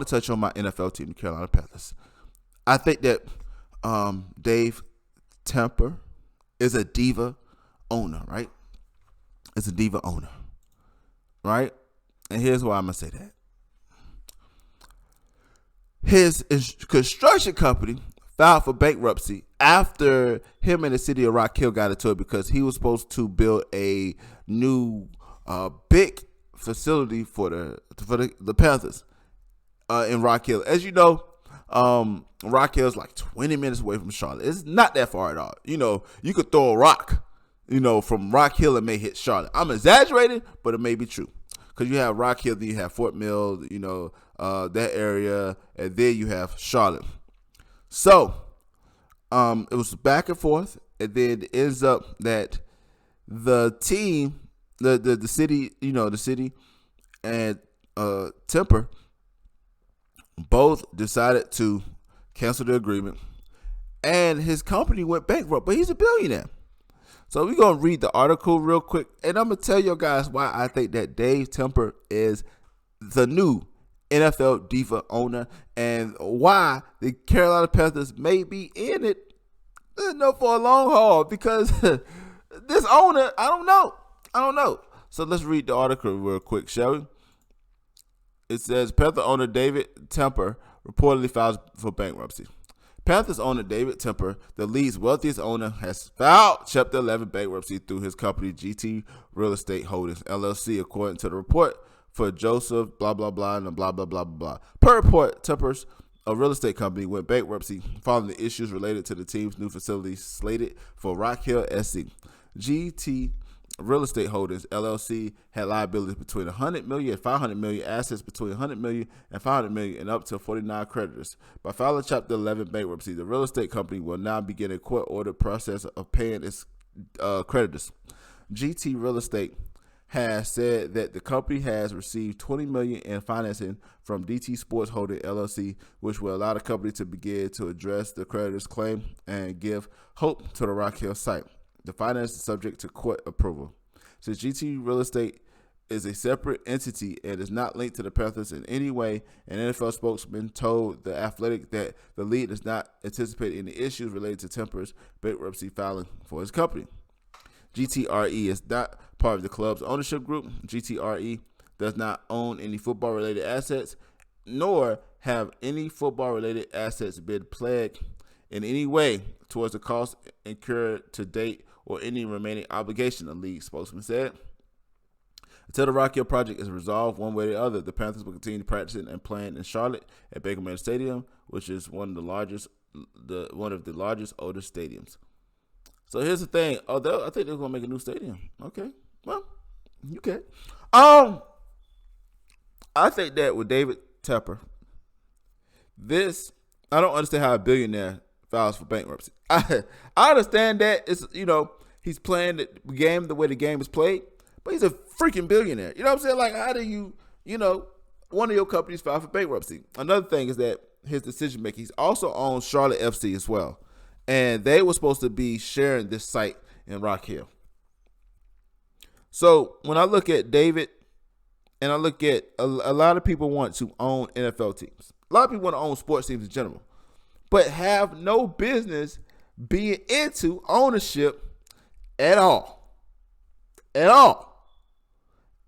to touch on my NFL team, the Carolina Panthers. I think that Dave Tepper is a diva owner, right? It's a diva owner, right? And here's why I'm going to say that. His construction company filed for bankruptcy after him and the city of Rock Hill got into it because he was supposed to build a new big facility for the Panthers in Rock Hill. As you know, Rock Hill is like 20 minutes away from Charlotte. It's not that far at all. You could throw a rock, from Rock Hill and may hit Charlotte. I'm exaggerating, but it may be true. Because you have Rock Hill, then you have Fort Mill, that area, and then you have Charlotte. So, it was back and forth, and then it ends up that the team, the city, the city and Tepper both decided to cancel the agreement, and his company went bankrupt, but he's a billionaire. So we're going to read the article real quick, and I'm going to tell you guys why I think that Dave Tepper is the new NFL diva owner and why the Carolina Panthers may be in it for a long haul because this owner, I don't know. So let's read the article real quick, shall we? It says, Panther owner David Tepper reportedly files for bankruptcy. Panthers owner David Tepper, the league's wealthiest owner, has filed Chapter 11 bankruptcy through his company GT Real Estate Holdings, LLC, according to the report for Joseph, blah, blah, blah, and blah, blah, blah, blah. Per report, Tepper's real estate company went bankruptcy following the issues related to the team's new facility slated for Rock Hill, SC. GT Real Estate Holdings, LLC, had liabilities between $100 million and $500 million, assets between $100 million and $500 million, and up to 49 creditors. By filing Chapter 11 bankruptcy, the real estate company will now begin a court-ordered process of paying its creditors. GT Real Estate has said that the company has received $20 million in financing from DT Sports Holding LLC, which will allow the company to begin to address the creditors' claim and give hope to the Rock Hill site. The finance is subject to court approval. Since GT Real Estate is a separate entity and is not linked to the Panthers in any way, an NFL spokesman told The Athletic that the league does not anticipate any issues related to Tepper's bankruptcy filing for his company. GTRE is not part of the club's ownership group. GTRE does not own any football-related assets, nor have any football-related assets been pledged in any way towards the cost incurred to date or any remaining obligation, the league spokesman said. Until the Rock Hill project is resolved one way or the other, the Panthers will continue practicing and playing in Charlotte at Baker Mayfield Stadium, which is one of the largest older stadiums. So here's the thing. I think they're gonna make a new stadium. Okay. Well, okay. I think that with David Tepper, I don't understand how a billionaire files for bankruptcy. I understand that it's he's playing the game the way the game is played, but he's a freaking billionaire. You know what I'm saying? Like, how do you one of your companies file for bankruptcy? Another thing is that his decision making. He's also owns Charlotte FC as well, and they were supposed to be sharing this site in Rock Hill. So when I look at David, and I look at a lot of people want to own NFL teams. A lot of people want to own sports teams in general, but have no business being into ownership at all. At all.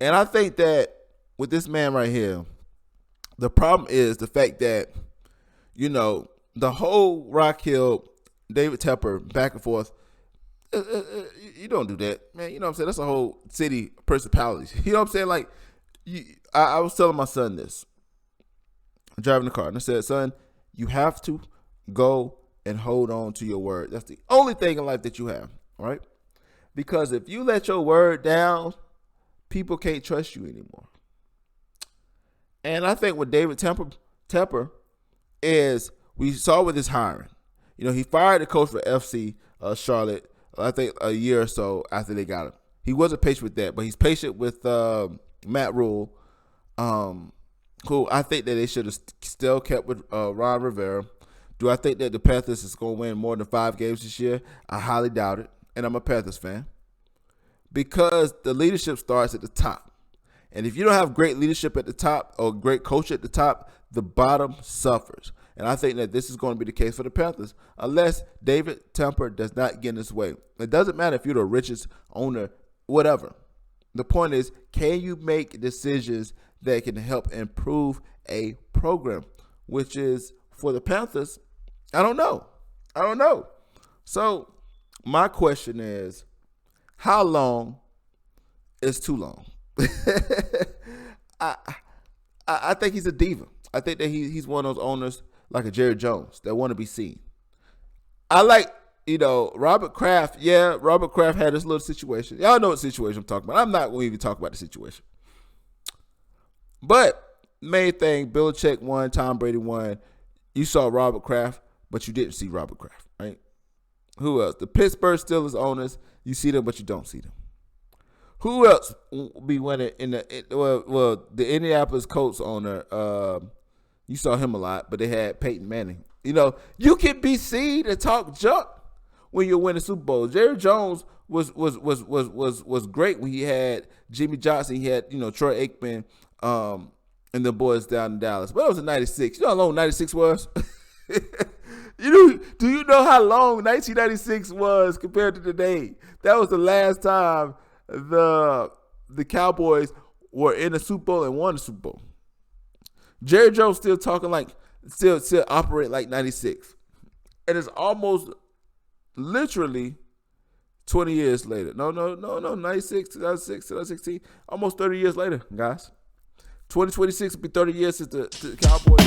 And I think that with this man right here, the problem is the fact that, the whole Rock Hill, David Tepper, back and forth, you don't do that, man. You know what I'm saying? That's a whole city principality. You know what I'm saying? Like, I was telling my son this. I'm driving the car, and I said, son, you have to go and hold on to your word. That's the only thing in life that you have, right? Because if you let your word down, people can't trust you anymore. And I think what David Tepper is, we saw with his hiring. He fired the coach for FC Charlotte, I think a year or so after they got him. He wasn't patient with that, but he's patient with Matt Rule, who I think that they should have still kept with Ron Rivera. Do I think that the Panthers is going to win more than 5 games this year? I highly doubt it, and I'm a Panthers fan. Because the leadership starts at the top. And if you don't have great leadership at the top or great coach at the top, the bottom suffers. And I think that this is going to be the case for the Panthers unless David Tepper does not get in his way. It doesn't matter if you're the richest owner, whatever. The point is, can you make decisions that can help improve a program? Which is, for the Panthers, I don't know. So my question is, how long is too long? I think he's a diva. I think that he's one of those owners like a Jerry Jones that want to be seen. I like, Robert Kraft. Yeah, Robert Kraft had this little situation. Y'all know what situation I'm talking about. I'm not going to even talk about the situation. But main thing, Belichick won, Tom Brady won. You saw Robert Kraft, but you didn't see Robert Kraft, right? Who else? The Pittsburgh Steelers owners, you see them, but you don't see them. Who else will be winning in the Indianapolis Colts owner? You saw him a lot, but they had Peyton Manning. You can be seen and talk junk when you're winning Super Bowl. Jerry Jones was great when he had Jimmy Johnson. He had Troy Aikman and the boys down in Dallas. But it was in '96. You know how long '96 was? Do you know how long 1996 was compared to today? That was the last time the Cowboys were in a Super Bowl and won a Super Bowl. Jerry Jones still talking still operate like '96. And it's almost literally 20 years later. No, 96, 2006, 2016. Almost 30 years later, guys. 2026 will be 30 years since the Cowboys.